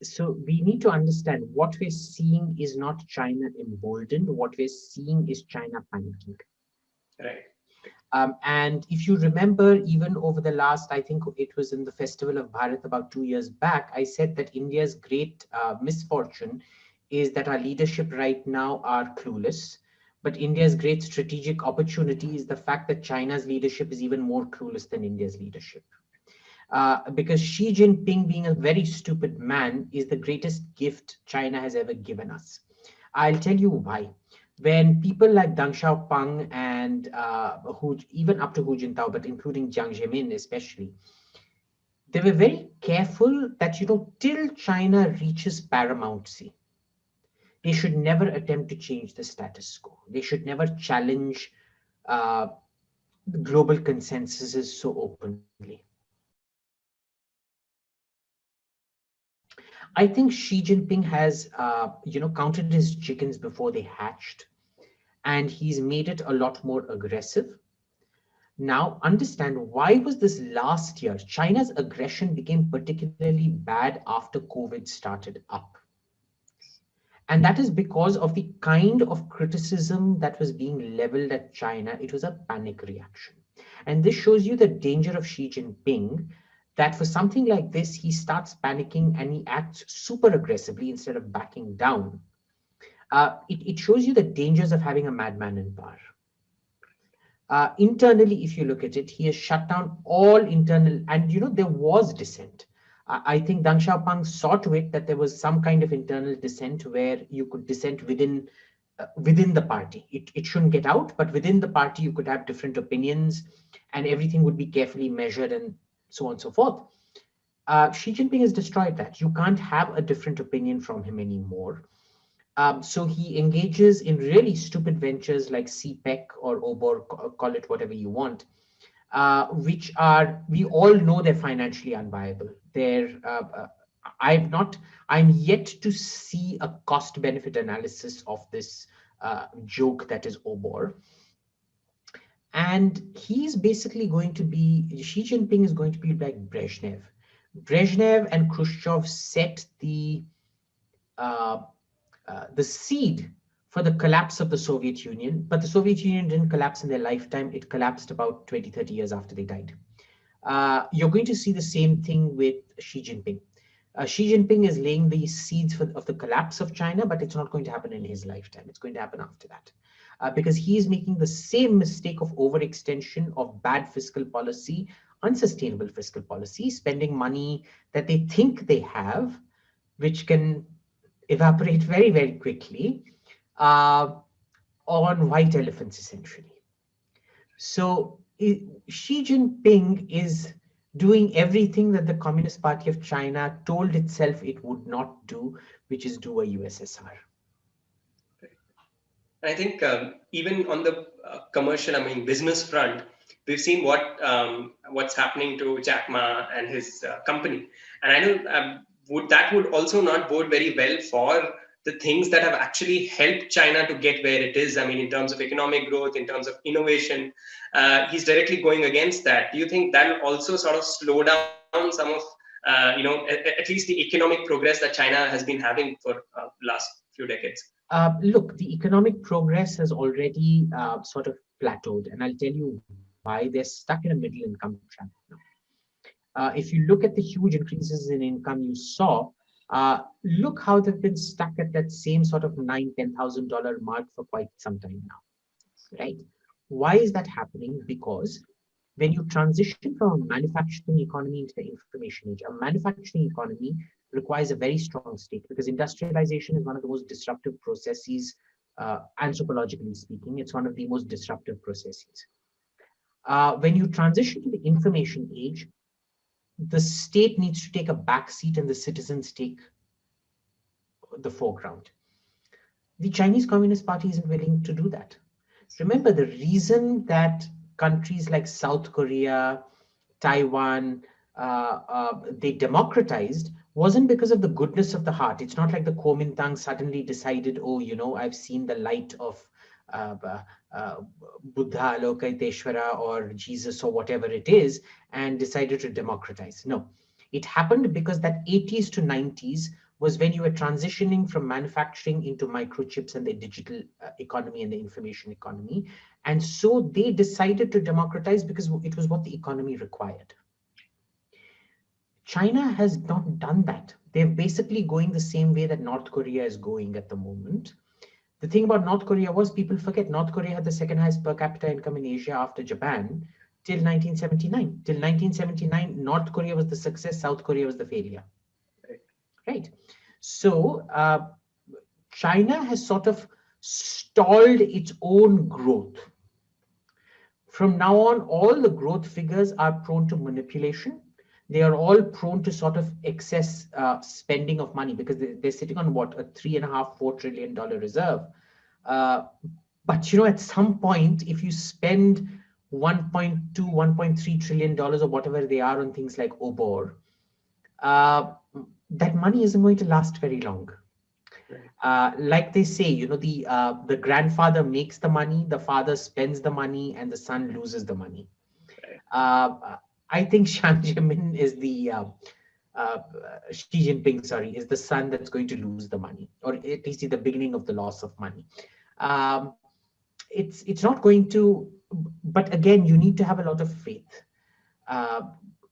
So we need to understand what we're seeing is not China emboldened. What we're seeing is China panicking. Right. And if you remember, even over the last, I think it was in the Festival of Bharat about 2 years back, I said that India's great misfortune is that our leadership right now are clueless. But India's great strategic opportunity is the fact that China's leadership is even more clueless than India's leadership. Because Xi Jinping, being a very stupid man, is the greatest gift China has ever given us. I'll tell you why. When people like Deng Xiaoping and even up to Hu Jintao, but including Jiang Zemin especially, they were very careful that, till China reaches paramountcy, they should never attempt to change the status quo. They should never challenge uh, global consensuses so openly. I think Xi Jinping has, counted his chickens before they hatched, and he's made it a lot more aggressive. Now, understand, why was this last year? China's aggression became particularly bad after COVID started up. And that is because of the kind of criticism that was being leveled at China. It was a panic reaction. And this shows you the danger of Xi Jinping, that for something like this, he starts panicking and he acts super aggressively instead of backing down. It shows you the dangers of having a madman in power. Internally, if you look at it, he has shut down all internal, and there was dissent. I think Deng Xiaoping saw to it that there was some kind of internal dissent where you could dissent within the party. It shouldn't get out, but within the party you could have different opinions, and everything would be carefully measured and so on and so forth. Xi Jinping has destroyed that. You can't have a different opinion from him anymore. So he engages in really stupid ventures like CPEC or OBOR, call it whatever you want, which are, we all know they're financially unviable. I've not, I'm yet to see a cost benefit analysis of this joke that is OBOR. And he's basically going to be, Xi Jinping is going to be like Brezhnev. Brezhnev and Khrushchev set uh, the seed for the collapse of the Soviet Union, but the Soviet Union didn't collapse in their lifetime. It collapsed about 20, 30 years after they died. You're going to see the same thing with Xi Jinping. Xi Jinping is laying the seeds of the collapse of China, but it's not going to happen in his lifetime. It's going to happen after that. Because he is making the same mistake of overextension, of bad fiscal policy, unsustainable fiscal policy, spending money that they think they have, which can evaporate very, very quickly, uh, on white elephants, essentially. So Xi Jinping is doing everything that the Communist Party of China told itself it would not do, which is do a USSR. I think even on the commercial, I mean, business front, we've seen what's happening to Jack Ma and his company, and I know would also not bode very well for the things that have actually helped China to get where it is. I mean, in terms of economic growth, in terms of innovation, he's directly going against that. Do you think that will also sort of slow down some of at least the economic progress that China has been having for last few decades? Look, the economic progress has already sort of plateaued, and I'll tell you why. They're stuck in a middle income trap now. If you look at the huge increases in income you saw, look how they've been stuck at that same sort of $9,000-10,000 mark for quite some time now, right? Why is that happening? Because when you transition from a manufacturing economy into the information age, a manufacturing economy requires a very strong state, because industrialization is one of the most disruptive processes, anthropologically speaking. It's one of the most disruptive processes. When you transition to the information age, the state needs to take a back seat and the citizens take the foreground. The Chinese Communist Party isn't willing to do that. Remember, the reason that countries like South Korea, Taiwan, they democratized wasn't because of the goodness of the heart. It's not like the Kuomintang suddenly decided, oh, I've seen the light of uh, uh, Buddha, Lokiteshvara, or Jesus, or whatever it is, and decided to democratize. No, it happened because that 80s to 90s was when you were transitioning from manufacturing into microchips and the digital economy and the information economy. And so they decided to democratize because it was what the economy required. China has not done that. They're basically going the same way that North Korea is going at the moment. The thing about North Korea was, people forget, North Korea had the second highest per capita income in Asia after Japan till 1979. Till 1979, North Korea was the success, South Korea was the failure. Right. So China has sort of stalled its own growth. From now on, all the growth figures are prone to manipulation. They are all prone to sort of excess spending of money, because they're sitting on what, a $3.5–4 trillion reserve. But at some point, if you spend $1.2–1.3 trillion or whatever they are on things like OBOR, that money isn't going to last very long. Like they say, the grandfather makes the money, the father spends the money, and the son loses the money. I think Xi Jinping is is the son that's going to lose the money, or at least the beginning of the loss of money. It's not going to, but again, you need to have a lot of faith.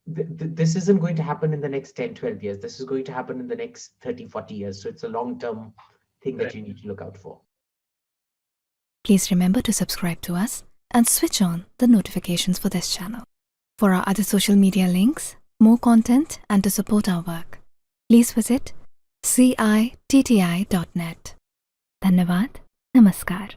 This isn't going to happen in the next 10–12 years. This is going to happen in the next 30–40 years. So it's a long-term thing that you need to look out for. Please remember to subscribe to us and switch on the notifications for this channel. For our other social media links, more content, and to support our work, please visit citti.net. Dhanyavad. Namaskar.